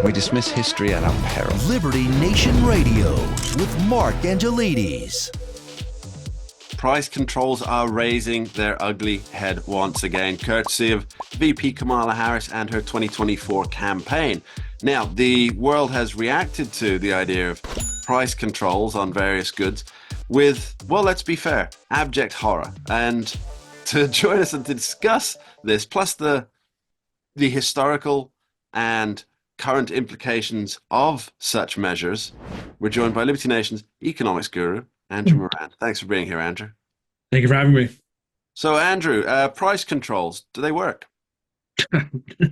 We dismiss history at our peril. Liberty Nation Radio with Mark Angelides. Price controls are raising their ugly head once again, courtesy of VP Kamala Harris and her 2024 campaign. Now, the world has reacted to the idea of price controls on various goods with, well, let's be fair, abject horror. And to join us and to discuss this, plus the historical and current implications of such measures, we're joined by Liberty Nation's economics guru, Andrew Moran. Thanks for being here, Andrew. Thank you for having me. So, Andrew, price controls, do they work?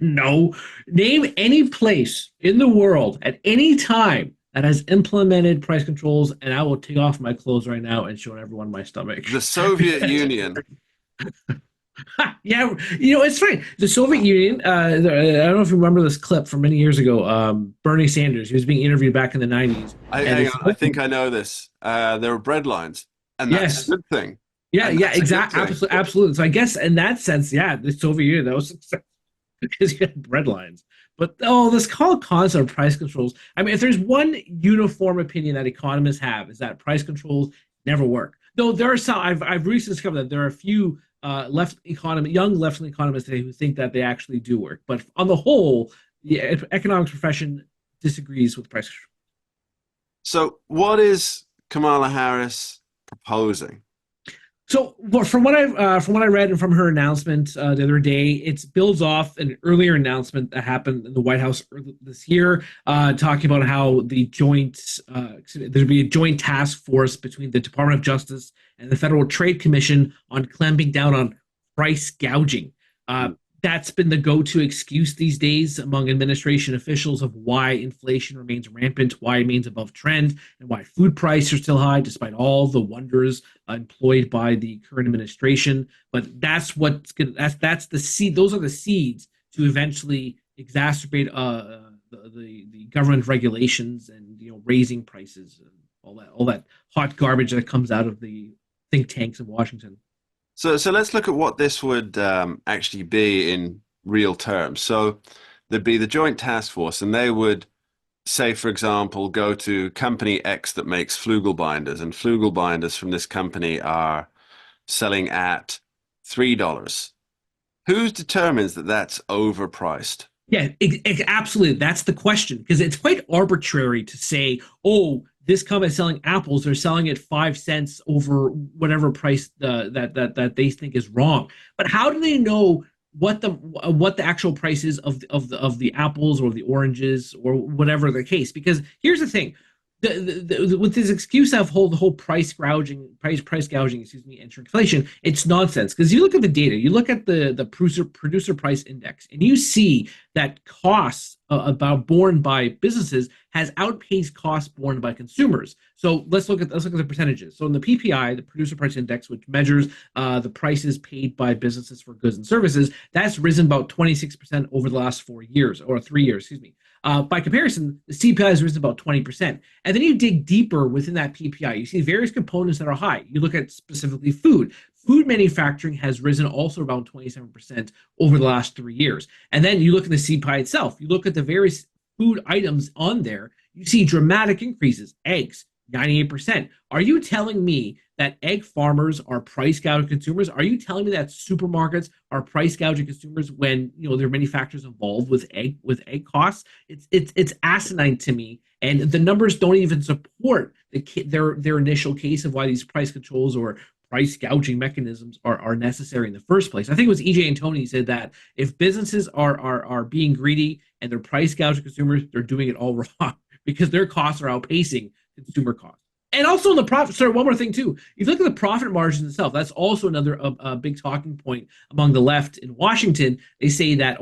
No. Name any place in the world at any time that has implemented price controls, and I will take off my clothes right now and show everyone my stomach. The Soviet Union. Yeah, it's funny. The Soviet Union, I don't know if you remember this clip from many years ago, Bernie Sanders, he was being interviewed back in the 90s. Hang on, I think I know this. There were bread lines, and that's a good thing. Yeah, exactly. Absolutely. So I guess in that sense, yeah, the Soviet Union, that was successful because you had bread lines. But this whole concept of price controls, I mean, if there's one uniform opinion that economists have, is that price controls never work. Though there are some, I've recently discovered that there are a few young left-wing economists today who think that they actually do work. But on the whole, the economics profession disagrees with price control. So what is Kamala Harris proposing? So from what I read and from her announcement the other day, it builds off an earlier announcement that happened in the White House this year, talking about how there'd be a joint task force between the Department of Justice and the Federal Trade Commission on clamping down on price gouging. That's been the go-to excuse these days among administration officials of why inflation remains rampant, why it remains above trend, and why food prices are still high despite all the wonders employed by the current administration. But that's the seed. Those are the seeds to eventually exacerbate the government regulations and raising prices and all that hot garbage that comes out of the think tanks in Washington. So let's look at what this would actually be in real terms. So there'd be the Joint Task Force, and they would say, for example, go to company X that makes flugel binders, and flugel binders from this company are selling at $3. Who determines that that's overpriced? Yeah, absolutely. That's the question, because it's quite arbitrary to say, oh, this company is selling apples, they're selling it 5 cents over whatever price that they think is wrong. But how do they know what the actual price is of the apples or the oranges or whatever the case? Because here's the thing. With this excuse of the whole price gouging, and shrinkflation, it's nonsense. Because you look at the data, you look at the producer price index, and you see that costs borne by businesses has outpaced costs borne by consumers. So let's look at the percentages. So in the PPI, the producer price index, which measures the prices paid by businesses for goods and services, that's risen about 26% over the last 4 years, or 3 years, excuse me. By comparison, the CPI has risen about 20%. And then you dig deeper within that PPI, you see various components that are high. You look at specifically food. Food manufacturing has risen also around 27% over the last 3 years. And then you look at the CPI itself. You look at the various food items on there, you see dramatic increases. Eggs, 98%. Are you telling me that egg farmers are price gouging consumers? Are you telling me that supermarkets are price gouging consumers when there are many factors involved with egg costs? It's asinine to me, and the numbers don't even support their initial case of why these price controls or price gouging mechanisms are necessary in the first place. I think it was EJ Antoni said that if businesses are being greedy and they're price gouging consumers, they're doing it all wrong because their costs are outpacing consumer costs. And also in the profit, sorry, one more thing too. If you look at the profit margins itself, that's also another big talking point among the left in Washington. They say that,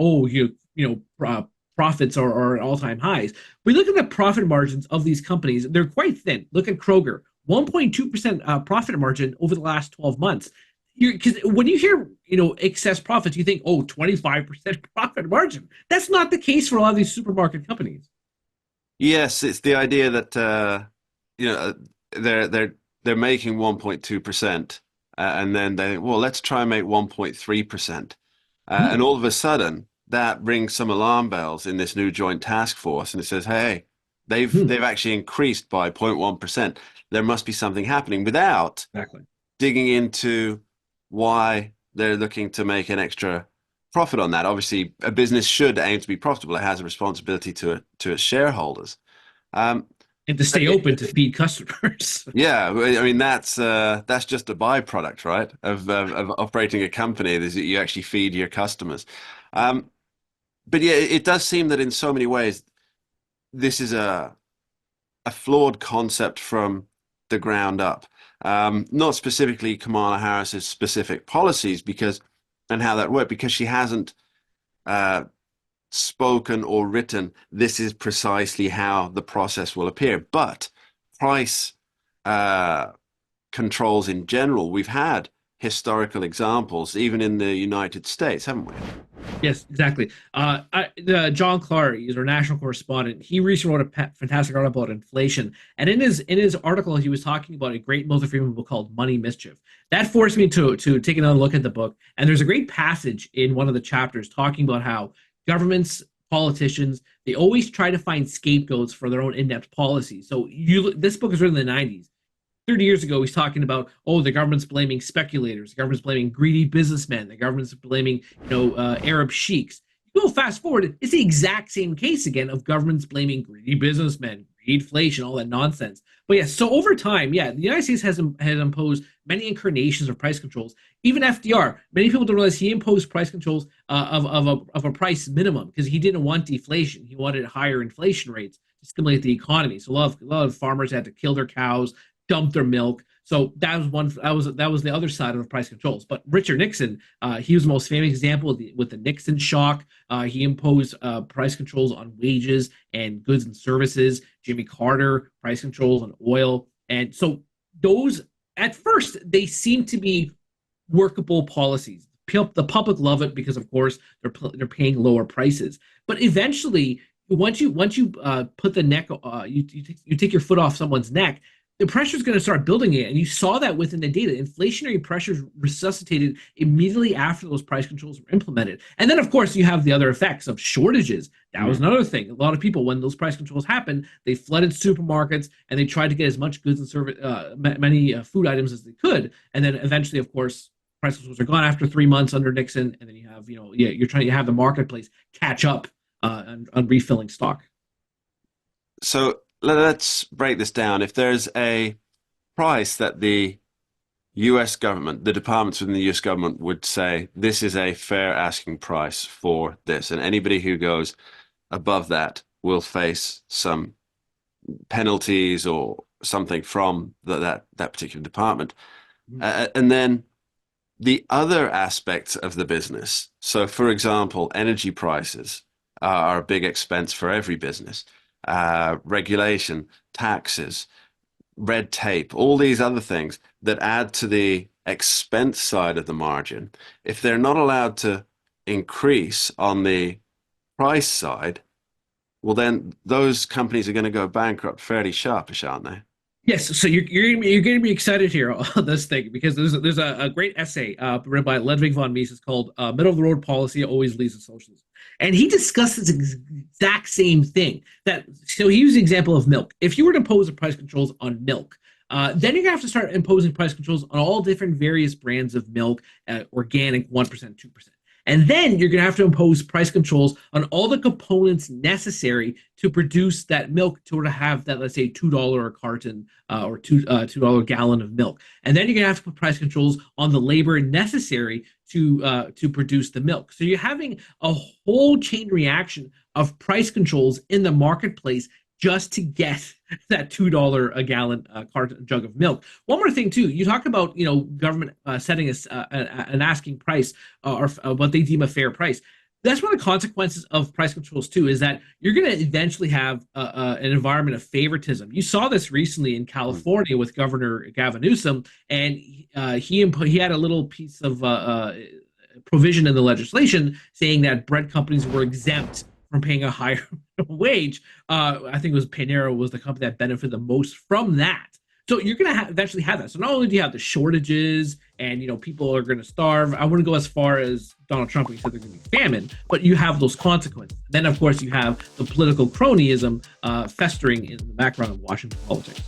profits are at all-time highs. We look at the profit margins of these companies, they're quite thin. Look at Kroger, 1.2% profit margin over the last 12 months. Because when you hear, excess profits, you think, 25% profit margin. That's not the case for a lot of these supermarket companies. Yes, it's the idea that they're making 1.2%, and then they think, well, let's try and make 1.3%, and all of a sudden that rings some alarm bells in this new joint task force, and it says, hey, they've actually increased by 0.1%. There must be something happening, without Exactly. digging into why they're looking to make an extra profit on that. Obviously, a business should aim to be profitable. It has a responsibility to its shareholders. Um, And to stay open to feed customers. yeah, I mean that's just a byproduct, right, of operating a company. Is that you actually feed your customers. But yeah, it does seem that in so many ways this is a flawed concept from the ground up. Not specifically Kamala Harris's specific policies because and how that worked, because she hasn't spoken or written, this is precisely how the process will appear. But price controls in general, we've had historical examples, even in the United States, haven't we? Yes, exactly. John Clary is our national correspondent. He recently wrote a fantastic article about inflation, and in his article, he was talking about a great Milton Friedman book called Money Mischief. That forced me to take another look at the book. And there's a great passage in one of the chapters talking about how governments, politicians, they always try to find scapegoats for their own inept policies. So this book is written in the 90s. 30 years ago, he's talking about, oh, the government's blaming speculators, the government's blaming greedy businessmen, the government's blaming, Arab sheiks. You go fast forward, it's the exact same case again of governments blaming greedy businessmen, greedflation, all that nonsense. But yeah, so over time, yeah, the United States has imposed many incarnations of price controls. Even FDR, many people don't realize he imposed price controls of a price minimum because he didn't want deflation. He wanted higher inflation rates to stimulate the economy. So a lot of farmers had to kill their cows, dump their milk. So that was the other side of price controls. But Richard Nixon, he was the most famous example with the Nixon shock. He imposed price controls on wages and goods and services. Jimmy Carter, price controls on oil. And so those, at first, they seem to be workable policies. The public love it because, of course, they're paying lower prices. But eventually, once you put the neck, you take your foot off someone's neck, the pressure is going to start building it. And you saw that within the data. Inflationary pressures resuscitated immediately after those price controls were implemented. And then, of course, you have the other effects of shortages. That was another thing. A lot of people, when those price controls happened, they flooded supermarkets and they tried to get as much goods and service, many food items as they could. And then eventually, of course, price controls are gone after 3 months under Nixon. And then you have, you're trying to have the marketplace catch up on refilling stock. So let's break this down. If there's a price that the US government, the departments within the US government would say, this is a fair asking price for this, and anybody who goes above that will face some penalties or something from that particular department. And then the other aspects of the business. So, for example, energy prices are a big expense for every business. Regulation, taxes, red tape, all these other things that add to the expense side of the margin. If they're not allowed to increase on the price side, well, then those companies are going to go bankrupt fairly sharpish, aren't they? Yes, so you're going to be excited here on this thing because there's a great essay written by Ludwig von Mises called "Middle of the Road Policy Always Leads to Socialism," and he discusses the exact same thing. So he used the example of milk. If you were to impose a price controls on milk, then you're gonna have to start imposing price controls on all different various brands of milk, organic, 1%, 2%. And then you're going to have to impose price controls on all the components necessary to produce that milk to have that, let's say, $2 a carton or $2 gallon of milk. And then you're going to have to put price controls on the labor necessary to produce the milk. So you're having a whole chain reaction of price controls in the marketplace just to get that $2 a gallon carton jug of milk. One more thing too, you talk about government setting an asking price or what they deem a fair price. That's one of the consequences of price controls too, is that you're going to eventually have an environment of favoritism. You saw this recently in California with Governor Gavin Newsom, and he had a little piece of provision in the legislation saying that bread companies were exempt from paying a higher wage. I think it was Panera was the company that benefited the most from that. So you're going to eventually have that. So not only do you have the shortages and, people are going to starve. I wouldn't go as far as Donald Trump when he said there's going to be famine, but you have those consequences. Then, of course, you have the political cronyism festering in the background of Washington politics.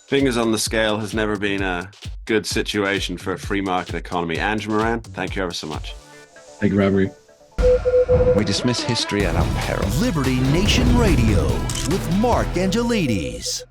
Fingers on the scale has never been a good situation for a free market economy. Andrew Moran, thank you ever so much. Thank you, Robert. We dismiss history at our peril. Liberty Nation Radio with Mark Angelides.